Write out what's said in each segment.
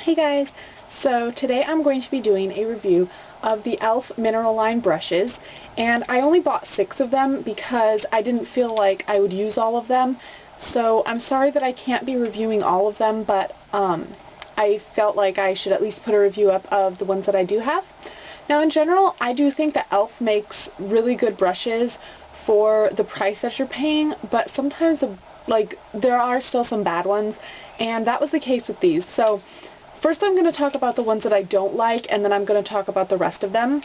Hey guys! So today I'm going to be doing a review of the e.l.f. mineral line brushes, and I only bought 6 of them because I didn't feel like I would use all of them. So I'm sorry that I can't be reviewing all of them, but I felt like I should at least put a review up of the ones that I do have. Now in general, I do think that e.l.f. makes really good brushes for the price that you're paying, but sometimes there are still some bad ones, and that was the case with these. So first I'm going to talk about the ones that I don't like, and then I'm going to talk about the rest of them.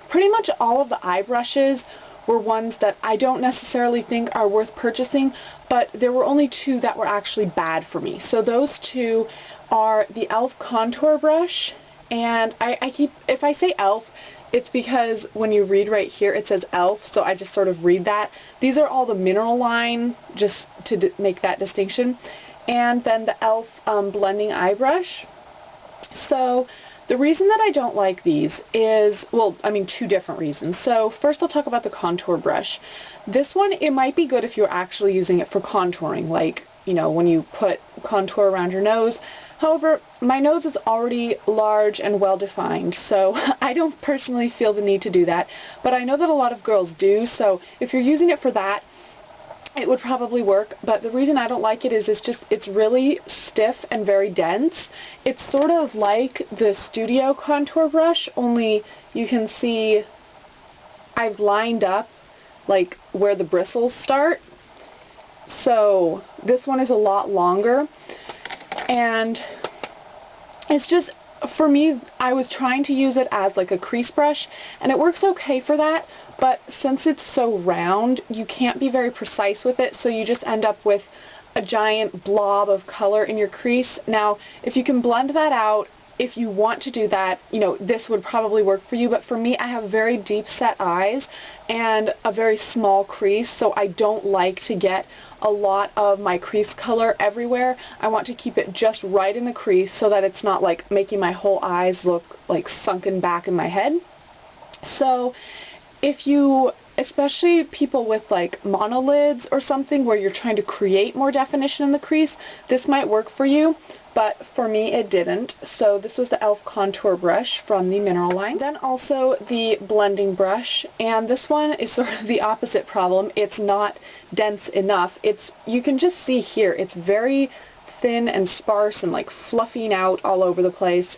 Pretty much all of the eye brushes were ones that I don't necessarily think are worth purchasing, but there were only 2 that were actually bad for me. So those 2 are the e.l.f. contour brush, and if I say e.l.f., it's because when you read right here it says e.l.f., so I just sort of read that. These are all the mineral line, just to make that distinction. And then the e.l.f. blending eye brush. So the reason that I don't like these is, well, I mean 2 different reasons. So first I'll talk about the contour brush. This one, it might be good if you're actually using it for contouring, like, you know, when you put contour around your nose. However, my nose is already large and well defined, so I don't personally feel the need to do that, but I know that a lot of girls do, so if you're using it for that, it would probably work. But the reason I don't like it is it's really stiff and very dense. It's sort of like the Studio contour brush, only you can see I've lined up like where the bristles start. So this one is a lot longer, and it's just, for me, I was trying to use it as like a crease brush, and it works okay for that, but since it's so round, you can't be very precise with it, so you just end up with a giant blob of color in your crease. Now, if you can blend that out, if you want to do that, you know, this would probably work for you, but for me, I have very deep set eyes and a very small crease, so I don't like to get a lot of my crease color everywhere. I want to keep it just right in the crease so that it's not like making my whole eyes look like sunken back in my head. So if you, especially people with like monolids or something where you're trying to create more definition in the crease, this might work for you. But for me it didn't. So this was the e.l.f. contour brush from the mineral line. Then also the blending brush, and this one is sort of the opposite problem. It's not dense enough. You can just see here, it's very thin and sparse and like fluffing out all over the place.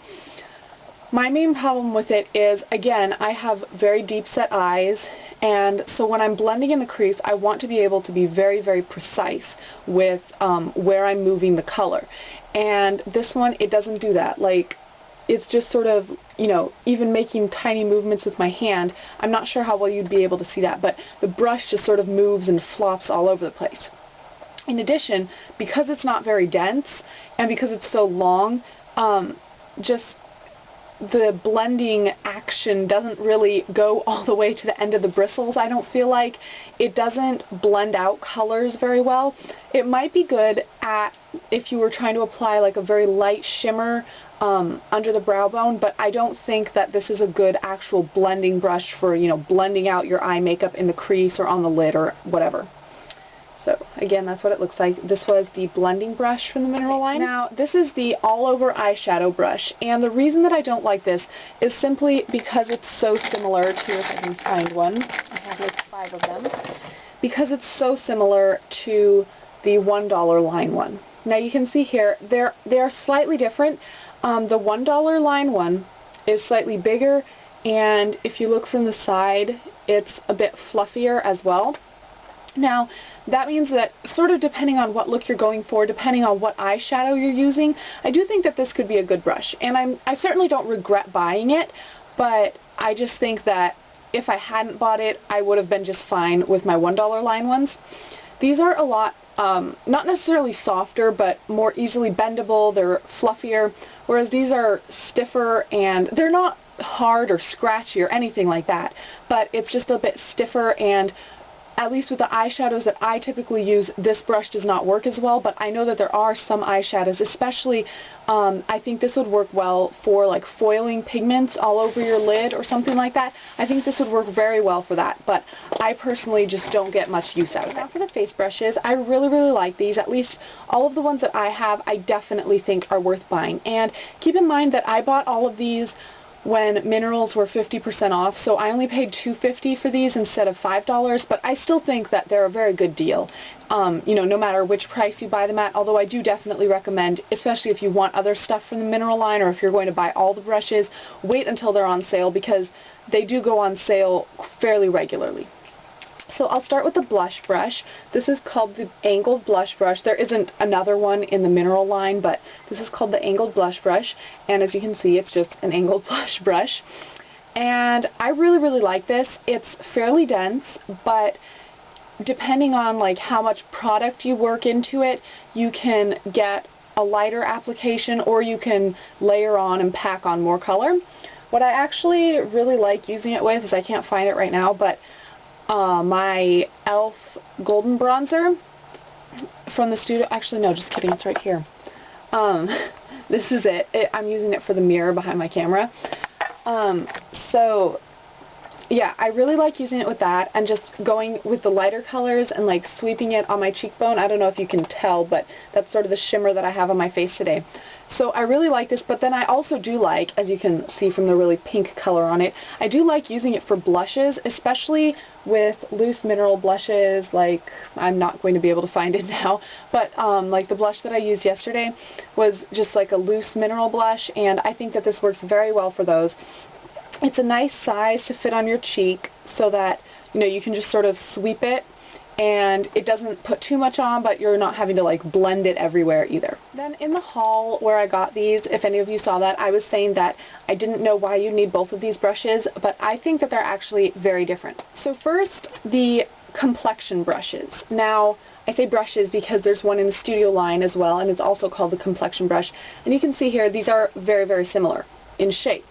My main problem with it is, again, I have very deep set eyes, and so when I'm blending in the crease, I want to be able to be very, very precise with where I'm moving the color. And this one, it doesn't do that. Like, it's just sort of, you know, even making tiny movements with my hand, I'm not sure how well you'd be able to see that, but the brush just sort of moves and flops all over the place. In addition, because it's not very dense, and because it's so long, just the blending action doesn't really go all the way to the end of the bristles. I don't feel like it doesn't blend out colors very well. It might be good if you were trying to apply like a very light shimmer under the brow bone, but I don't think that this is a good actual blending brush for, you know, blending out your eye makeup in the crease or on the lid or whatever. So again, that's what it looks like. This was the blending brush from the mineral line. Now, this is the all-over eyeshadow brush, and the reason that I don't like this is simply because it's so similar to, if I can find one, I have like 5 of them, because it's so similar to the $1 line one. Now you can see here, they are slightly different. The $1 line one is slightly bigger, and if you look from the side, it's a bit fluffier as well. Now, that means that sort of depending on what look you're going for, depending on what eyeshadow you're using, I do think that this could be a good brush. And I certainly don't regret buying it, but I just think that if I hadn't bought it, I would have been just fine with my $1 line ones. These are a lot, not necessarily softer, but more easily bendable. They're fluffier, whereas these are stiffer, and they're not hard or scratchy or anything like that, but it's just a bit stiffer, and at least with the eyeshadows that I typically use, this brush does not work as well, but I know that there are some eyeshadows, especially I think this would work well for like foiling pigments all over your lid or something like that. I think this would work very well for that, but I personally just don't get much use out of it. Now for the face brushes, I really like these. At least all of the ones that I have, I definitely think are worth buying. And keep in mind that I bought all of these when minerals were 50% off, so I only paid $2.50 for these instead of $5, but I still think that they're a very good deal, you know, no matter which price you buy them at, although I do definitely recommend, especially if you want other stuff from the mineral line or if you're going to buy all the brushes, wait until they're on sale because they do go on sale fairly regularly. So I'll start with the blush brush. This is called the angled blush brush. There isn't another one in the mineral line, but this is called the angled blush brush. And as you can see, it's just an angled blush brush. And I really like this. It's fairly dense, but depending on like how much product you work into it, you can get a lighter application or you can layer on and pack on more color. What I actually really like using it with is, I can't find it right now, but my e.l.f. golden bronzer from the studio. Actually, no, just kidding, it's right here. This is it. I'm using it for the mirror behind my camera. So yeah, I really like using it with that and just going with the lighter colors and like sweeping it on my cheekbone. I don't know if you can tell, but that's sort of the shimmer that I have on my face today. So I really like this, but then I also do like, as you can see from the really pink color on it, I do like using it for blushes, especially with loose mineral blushes. Like, I'm not going to be able to find it now, but like the blush that I used yesterday was just like a loose mineral blush, and I think that this works very well for those. It's a nice size to fit on your cheek so that, you know, you can just sort of sweep it and it doesn't put too much on, but you're not having to like blend it everywhere either. Then in the haul where I got these, if any of you saw that, I was saying that I didn't know why you need both of these brushes, but I think that they're actually very different. So first, the complexion brushes. Now, I say brushes because there's one in the studio line as well, and it's also called the complexion brush. And you can see here, these are very similar in shape.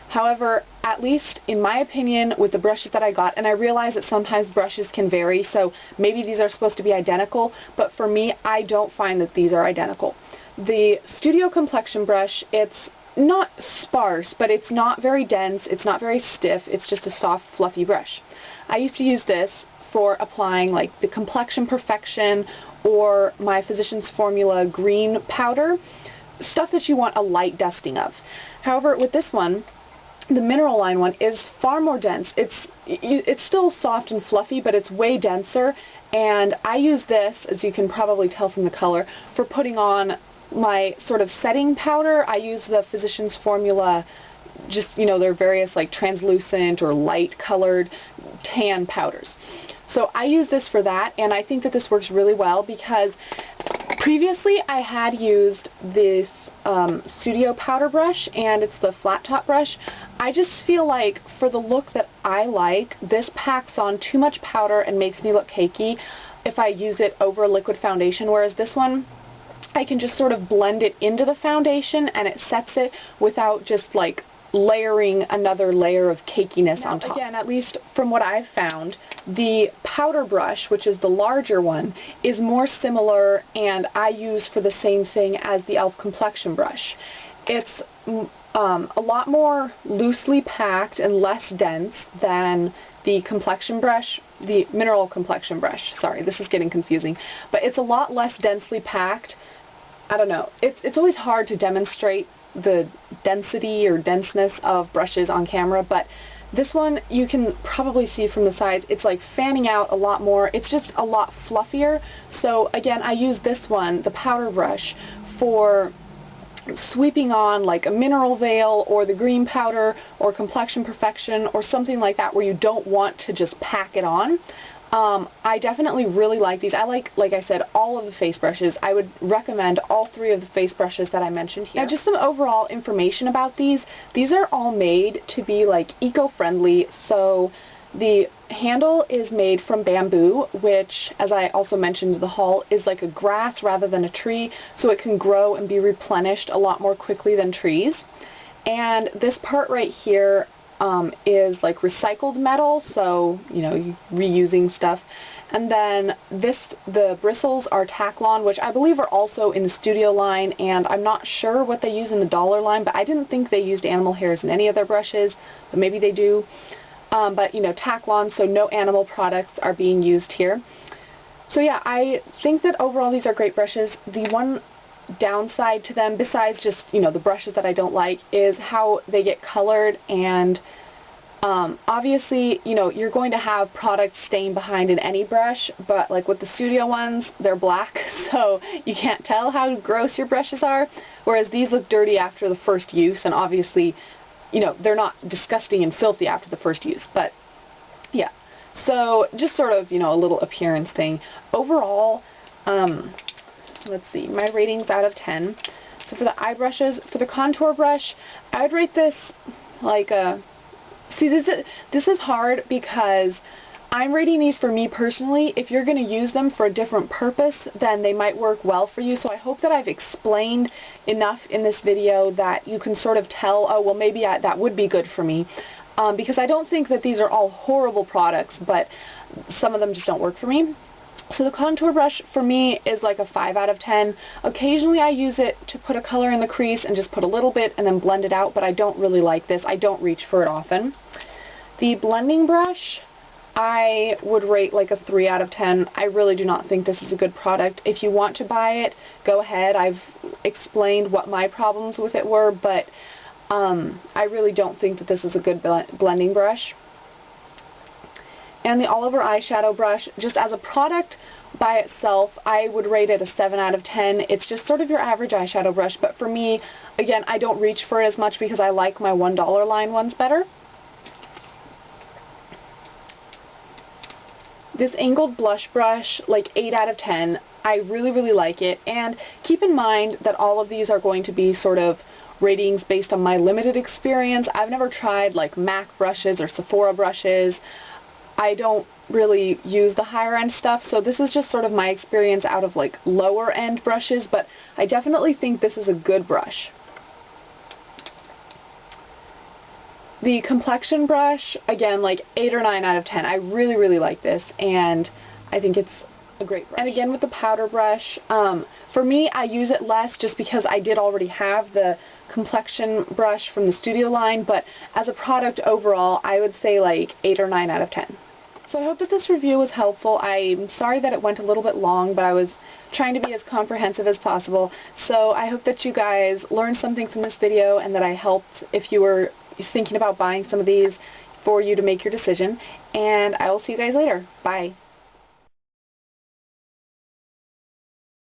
However, at least in my opinion, with the brushes that I got, and I realize that sometimes brushes can vary, so maybe these are supposed to be identical, but for me, I don't find that these are identical. The Studio Complexion brush, it's not sparse, but it's not very dense, it's not very stiff, it's just a soft, fluffy brush. I used to use this for applying like the Complexion Perfection or my Physicians Formula green powder, stuff that you want a light dusting of. However, with this one, the mineral line one is far more dense. It's still soft and fluffy, but it's way denser, and I use this, as you can probably tell from the color, for putting on my sort of setting powder. I use the Physicians Formula, just, you know, their various like translucent or light colored tan powders. So I use this for that, and I think that this works really well because previously I had used this Studio powder brush, and it's the flat top brush. I just feel like for the look that I like, this packs on too much powder and makes me look cakey if I use it over liquid foundation, whereas this one, I can just sort of blend it into the foundation and it sets it without just like layering another layer of cakiness on top. Again, at least from what I've found, the powder brush, which is the larger one, is more similar and I use for the same thing as the e.l.f. complexion brush. It's a lot more loosely packed and less dense than the complexion brush, the mineral complexion brush. Sorry, this is getting confusing, but it's a lot less densely packed. I don't know. It's always hard to demonstrate the density or denseness of brushes on camera, but this one you can probably see from the sides, it's like fanning out a lot more. It's just a lot fluffier. So again, I use this one, the powder brush, for sweeping on like a mineral veil or the green powder or complexion perfection or something like that where you don't want to just pack it on. I definitely really like these. I like I said, all of the face brushes. I would recommend all three of the face brushes that I mentioned here. Now, just some overall information about these. These are all made to be like eco-friendly. So the handle is made from bamboo, which, as I also mentioned in the haul, is like a grass rather than a tree, so it can grow and be replenished a lot more quickly than trees. And this part right here is like recycled metal, so, you know, reusing stuff. And then the bristles are Taklon, which I believe are also in the Studio line, and I'm not sure what they use in the Dollar line, but I didn't think they used animal hairs in any of their brushes, but maybe they do. But, you know, Taklon, so no animal products are being used here. So yeah, I think that overall these are great brushes. The one downside to them, besides just, you know, the brushes that I don't like, is how they get colored, and obviously, you know, you're going to have product stain behind in any brush, but like with the Studio ones, they're black, so you can't tell how gross your brushes are, whereas these look dirty after the first use, and obviously, you know, they're not disgusting and filthy after the first use, but yeah. So just sort of, you know, a little appearance thing. Overall, let's see, my ratings out of 10. So for the eye brushes, for the contour brush, I would rate this like a... See, this is hard because I'm rating these for me personally. If you're going to use them for a different purpose, then they might work well for you. So I hope that I've explained enough in this video that you can sort of tell, oh, well, maybe that would be good for me. Because I don't think that these are all horrible products, but some of them just don't work for me. So the contour brush for me is like a 5 out of 10. Occasionally I use it to put a color in the crease and just put a little bit and then blend it out, but I don't really like this. I don't reach for it often. The blending brush, I would rate like a 3 out of 10. I really do not think this is a good product. If you want to buy it, go ahead. I've explained what my problems with it were, but I really don't think that this is a good blending brush. And the Oliver eyeshadow brush, just as a product by itself, I would rate it a 7 out of 10. It's just sort of your average eyeshadow brush, but for me, again, I don't reach for it as much because I like my $1 line ones better. This angled blush brush, like 8 out of 10. I really, really like it. And keep in mind that all of these are going to be sort of ratings based on my limited experience. I've never tried like MAC brushes or Sephora brushes. I don't really use the higher end stuff, so this is just sort of my experience out of like lower end brushes, but I definitely think this is a good brush. The complexion brush, again, like 8 or 9 out of 10. I really, really like this, and I think it's a great brush. And again with the powder brush, for me, I use it less just because I did already have the complexion brush from the Studio line, but as a product overall, I would say like 8 or 9 out of 10. So I hope that this review was helpful. I'm sorry that it went a little bit long, but I was trying to be as comprehensive as possible. So I hope that you guys learned something from this video and that I helped if you were thinking about buying some of these for you to make your decision. And I will see you guys later. Bye.